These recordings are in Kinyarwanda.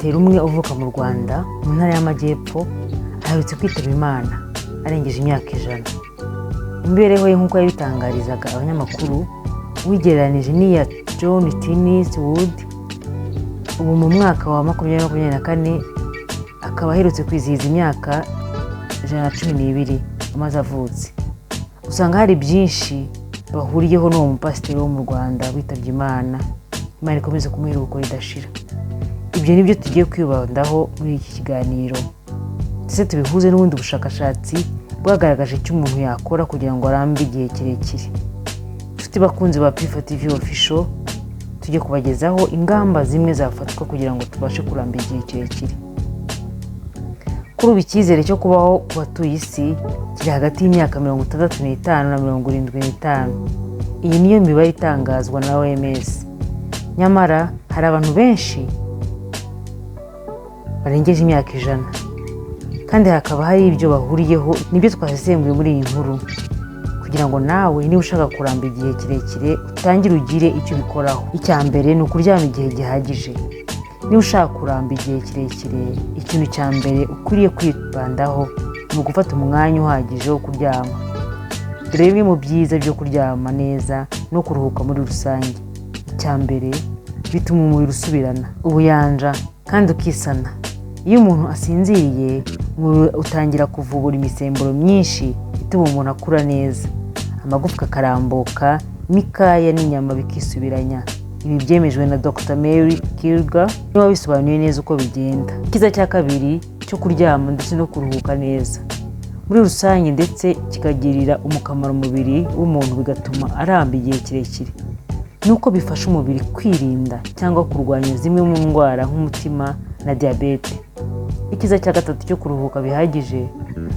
umupasiteri umwe uvuka mu Rwanda mu ntara y'Amajyepfo aherutse kwitaba Imana arengeje imyaka 100. Imibereho ye nk'uko yabitangarizaga abanyamakuru wigereranije n'iya John Tenney Wood ubu mu mwaka wa 2024 akaba aherutse kwizihiza imyaka 112 amaze avutse. Usanga hari byinshi bahuriyeho n'uwo mupasiteri wo mu Rwanda witabye Imana. Imana ikomeze kumuhira uko ridashira. Ibyo nibyo tugiye kwibandaho muri iki kiganiro, ndetse tubihuze n'ubundi bushakashatsi bwagaragaje icyo umuntu yakora kugira ngo arambe igihe kirekire. Dufite bakunzi ba P4 TV official, tujye kubagezaho ingamba zimwe zafatwa kugira ngo tubashe kuramba igihe kirekire. Kuri ubu icyizere cyo kubaho ku batuye isi kiri hagati y'imyaka 65 na 75. Iyi niyo mibare itangazwa na OMS. Nyamara hari abantu benshi barengeje imyaka 100, kandi hakaba hari ibyo bahuriyeho nibyo twasesenguye muri iyi nkuru, kugira ngo nawe niba ushaka kuramba igihe kirekire utangire ugire icyo bikoraho. Icya mbere ni ukuryama igihe gihagije. Niba ushaka kuramba igihe kirekire, ikintu cya mbere ukwiriye kwibandaho ni ugufata umwanya uhagije wo kuryama. Dore bimwe mu byiza byo kuryama neza no kuruhuka muri rusange. Icya mbere, bituma umubiri usubirana ubuyanja kandi ukisana. Iyo umuntu asinziriye, utangira kuvubura imisemburo myinshi ituma umuntu akura neza, amagufwa akarambuka, imikaya n'inyama bikisubiranya. Ibi byemejwe na Dr. Mary Kirga, niwe wabisobanuye neza uko bigenda. Ikiza cya kabiri cyo kuryama ndetse no kuruhuka neza muri rusange, ndetse kikagirira umukamaro umubiri w'umuntu, bigatuma aramba igihe kirekire. Nuko bifasha umubiri kwirinda cyangwa kurwanya zimwe mu ndwara nk'umutima na diabete. Ikiza cya gatatu cyo kuruhuka bihagije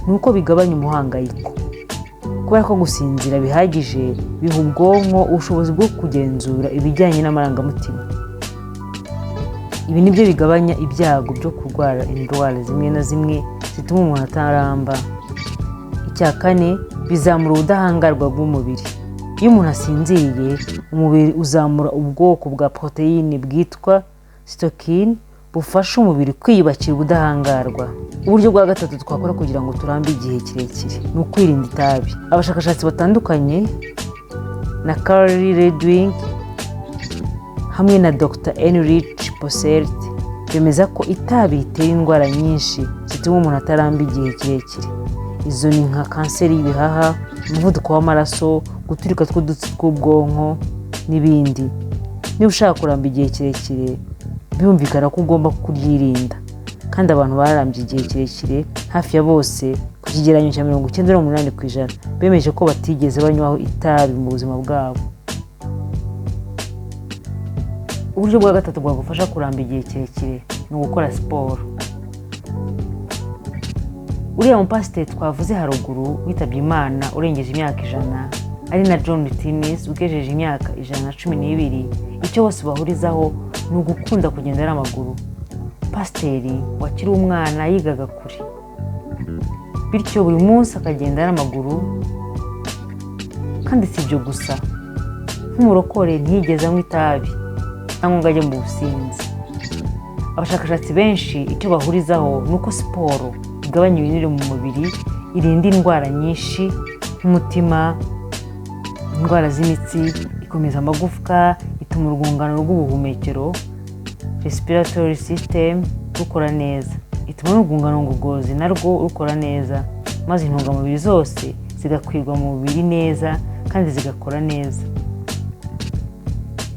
nuko bigabanya umuhangayiko. Kubera ko gusinzira bihagije biha ubwonko ubushobozi bwo kugenzura ibijyanye n'amarangamutima. Ibi nibyo bigabanya ibyago byo kurwara indwara zimwe na zimwe zituma umuntu ataramba. Icya kane, bizamura ubudahangarwa bw'umubiri. Iyo umuntu asinziriye, umubiri uzamura ubwoko bwa proteine bwitwa cytokine bufasha umubiri kwiyubakira ubudahangarwa. Uburyo bwa gatatu twakora kugira ngo turambe igihe kirekire ni ukwirinda itabi. Abashakashatsi batandukanye na Carly Redwing hamwe na Dr. Enrich Posselt bemeza ko itabi ritera indwara nyinshi zituma umuntu ataramba igihe kirekire. Izo ni nka kanseri y'ibihaha, umuvuduko w'amaraso, guturika tw'udutsi tw'ubwonko n'ibindi. Niba ushaka kuramba igihe kirekire, byumvikana ko ugomba kuryirinda, kandi abantu barambye igihe kirekire hafi ya bose ku kigereranyo cya 98% bemeje ko batigeze banywaho itabi mu buzima bwabo. Uburyo bwa gatatu bwagufasha kuramba igihe kirekire ni ugukora siporo. Uriya mupasiteri twavuze haruguru witabye Imana urengeje imyaka 100 ari na John Tenney ugejeje imyaka 112, icyo bose bahurizaho ni ugukunda kugenda n'amaguru. Pasiteri wakiri umwana yigaga kure, bityo buri munsi akagenda n'amaguru. Kandi si ibyo gusa, nk'umurokore ntiyigeze anywa itabi cyangwa ngo ajye mu businzi. Abashakashatsi benshi icyo bahurizaho ni uko siporo igabanya ibinure mu mubiri, irinda indwara nyinshi nk'umutima, indwara z'imitsi, ikomeza amagufwa, ituma urwungano rw'ubuhumekero respiratory system rukora neza, ituma n'urwungano ngogozi narwo rukora neza, maze intungamubiri zose zigakwirwa mu mubiri neza kandi zigakora neza.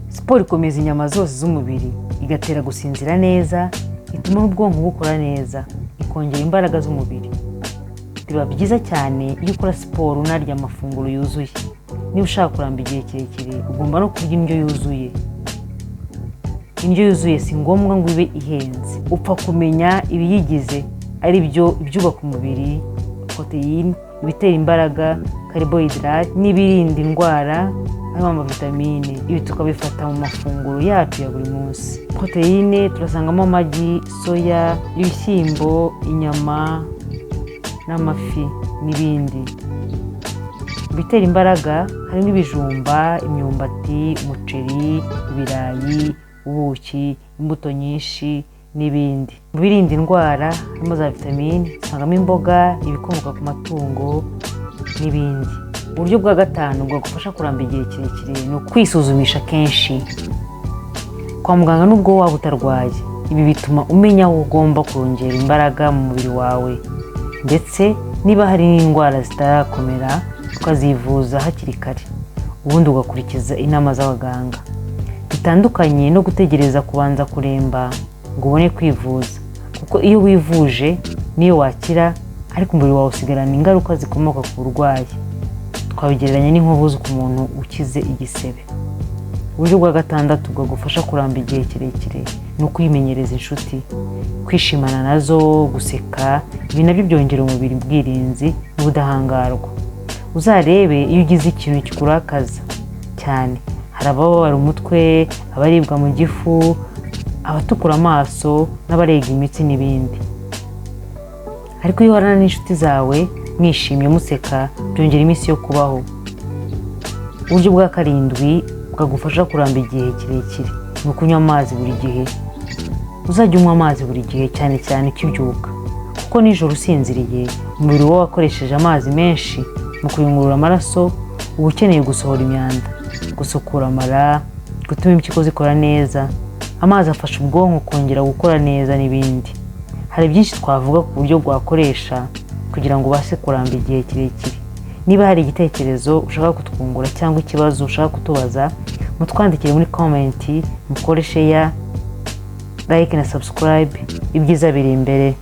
Siporo ikomeza inyama zose z'umubiri, igatera gusinzira neza, ituma n'ubwonko bukora neza, ikongera imbaraga z'umubiri. Biba byiza cyane iyo ukora siporo unarya amafunguro yuzuye. Niba ushaka kuramba igihe kirekire, ugomba no kurya indyo yuzuye. Indyo yuzuye si ngombwa ngo ibe ihenze, upfa kumenya ibiyigize, ari byo ibyubaka umubiri, proteine, ibitera imbaraga, carbohydrate n'ibirinda indwara, harimo amavitamine. Ibi tukabifata mu mafunguro yacu ya buri munsi. Proteine turasangamo amagi, soya, ibishyimbo, inyama n'amafi n'ibindi. Ibitera imbaraga harimo ibijumba, imyumbati, umuceri, ibirayi, ubuki, imbuto nyinshi, n'ibindi. Mu birinda indwara harimo za vitamine, usangamo imboga, ibikomoka ku matungo n'ibindi. Uburyo bwa gatanu bwagufasha kuramba igihe kirekire ni ukwisuzumisha kenshi kwa muganga nubwo waba utarwaye. Ibi bituma umenya aho ugomba kongera imbaraga mu mubiri wawe, ndetse niba hari n'indwara zitarakomera ukazivuza hakiri kare, ubundi ugakurikiza inama z'abaganga. Bitandukanye no gutegereza kubanza kuremba ngo ubone kwivuza, kuko iyo wivuje niyo wakira, ariko umubiri wawe usigarana ingaruka zikomoka ku burwayi. Twabigereranya n'inkovu ku muntu ukize igisebe. Uburyo bwa gatandatu bwagufasha kuramba igihe kirekire ni ukwimenyereza inshuti, kwishimana nazo, guseka. Ibi nabyo byongera umubiri ubwirinzi n'ubudahangarwa. Uzarebe iyo ugize ikintu kikurakaza cyane, hari abababara umutwe, abaribwa mu gifu, abatukura amaso, n'abarega imitsi n'ibindi. Ariko iyo warana n'inshuti zawe mwishimye museka, byongera iminsi yo kubaho. Uburyo bwa karindwi bwagufasha kuramba igihe kirekire ni ukunywa amazi buri gihe. Uzajya unywa amazi buri gihe, cyane cyane ukibyuka, kuko nijoro usinziriye umubiri wawe wakoresheje amazi menshi mu kuyungurura amaraso, uba ukeneye gusohora imyanda, gusukura amara, gutuma impyiko zikora neza. Amazi afasha ubwonko kongera gukora neza n'ibindi. Hari byinshi twavuga ku buryo bwakoresha kugira ngo ubashe kuramba igihe kirekire. Niba hari igitekerezo ushaka kutwungura cyangwa ikibazo ushaka kutubaza, mutwandikire muri comment, mukore share, like na subscribe. Ibyiza biri imbere.